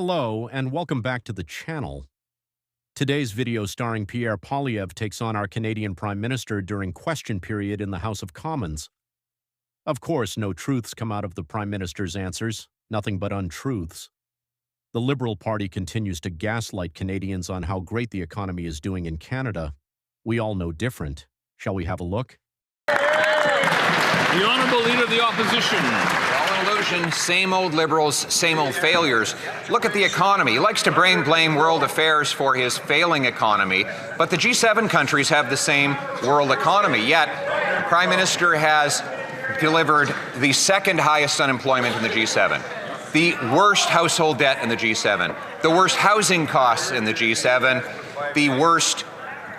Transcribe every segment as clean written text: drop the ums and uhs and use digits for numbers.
Hello, and welcome back to the channel. Today's video starring Pierre Poilievre takes on our Canadian Prime Minister during question period in the House of Commons. Of course, no truths come out of the Prime Minister's answers, nothing but untruths. The Liberal Party continues to gaslight Canadians on how great the economy is doing in Canada. We all know different. Shall we have a look? The Honourable Leader of the Opposition. All illusion, same old Liberals, same old failures. Look at the economy. He likes to blame world affairs for his failing economy, but the G7 countries have the same world economy. Yet, the Prime Minister has delivered the second highest unemployment in the G7, the worst household debt in the G7, the worst housing costs in the G7, the worst,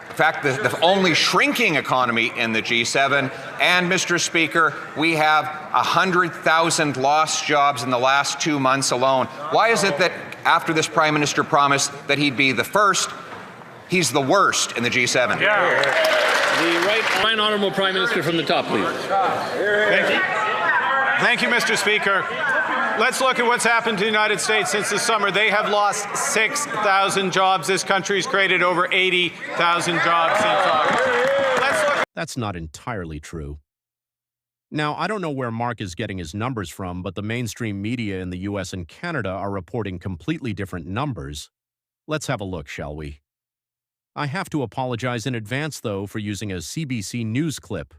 in fact, the only shrinking economy in the G7. And, Mr. Speaker, we have 100,000 lost jobs in the last 2 months alone. Why is it that after this Prime Minister promised that he'd be the first, he's the worst in the G7? Yeah. The right Honourable Prime Minister from the top, please. Thank you, Mr. Speaker. Let's look at what's happened to the United States since the summer. They have lost 6,000 jobs. This country's created over 80,000 jobs since August. That's not entirely true. Now, I don't know where Mark is getting his numbers from, but the mainstream media in the US and Canada are reporting completely different numbers. Let's have a look, shall we? I have to apologize in advance, though, for using a CBC News clip.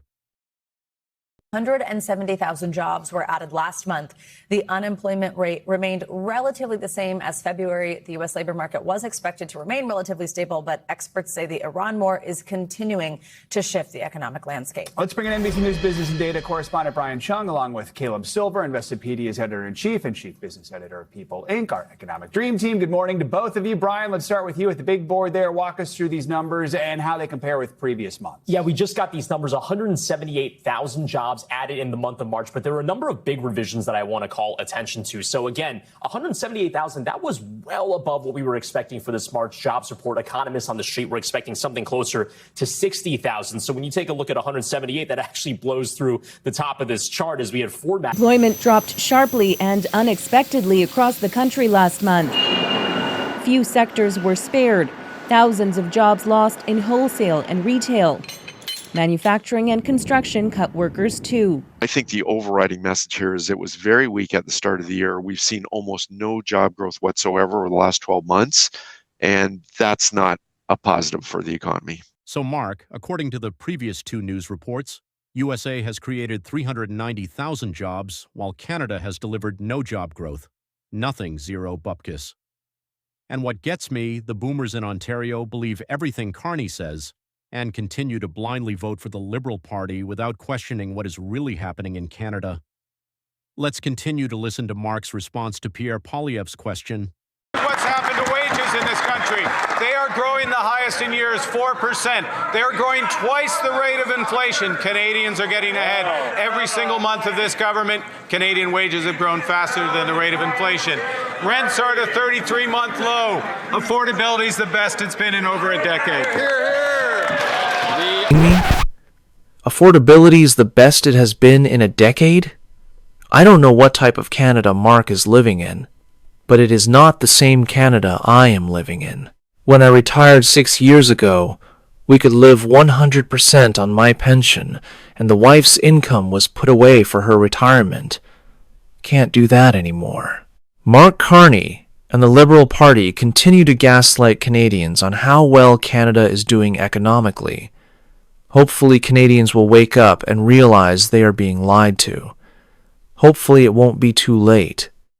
170,000 jobs were added last month. The unemployment rate remained relatively the same as February. The U.S. labor market was expected to remain relatively stable, but experts say the Iran war is continuing to shift the economic landscape. Let's bring in NBC News business and data correspondent Brian Chung, along with Caleb Silver, Investopedia's editor-in-chief and chief business editor of People Inc., our economic dream team. Good morning to both of you. Brian, let's start with you at the big board there. Walk us through these numbers and how they compare with previous months. Yeah, we just got these numbers, 178,000 jobs added in the month of March, but there were a number of big revisions that I want to call attention to. So again, 178,000, that was well above what we were expecting for this March jobs report. Economists on the street were expecting something closer to 60,000. So when you take a look at 178, that actually blows through the top of this chart as we had four. Employment dropped sharply and unexpectedly across the country last month. Few sectors were spared. Thousands of jobs lost in wholesale and retail. Manufacturing and construction cut workers too. I think the overriding message here is it was very weak at the start of the year. We've seen almost no job growth whatsoever over the last 12 months, and that's not a positive for the economy. So, Mark, according to the previous two news reports, USA has created 390,000 jobs, while Canada has delivered no job growth. Nothing, zero bupkis. And what gets me, the boomers in Ontario believe everything Carney says, and continue to blindly vote for the Liberal Party without questioning what is really happening in Canada. Let's continue to listen to Mark's response to Pierre Poilievre's question. What's happened to wages in this country? They are growing the highest in years, 4%. They're growing twice the rate of inflation. Canadians are getting ahead. Every single month of this government, Canadian wages have grown faster than the rate of inflation. Rents are at a 33-month low. Affordability is the best it's been in over a decade. Affordability is the best it has been in a decade? I don't know what type of Canada Mark is living in, but it is not the same Canada I am living in. When I retired 6 years ago, we could live 100% on my pension, and the wife's income was put away for her retirement. Can't do that anymore. Mark Carney and the Liberal Party continue to gaslight Canadians on how well Canada is doing economically. Hopefully Canadians will wake up and realize they are being lied to. Hopefully it won't be too late.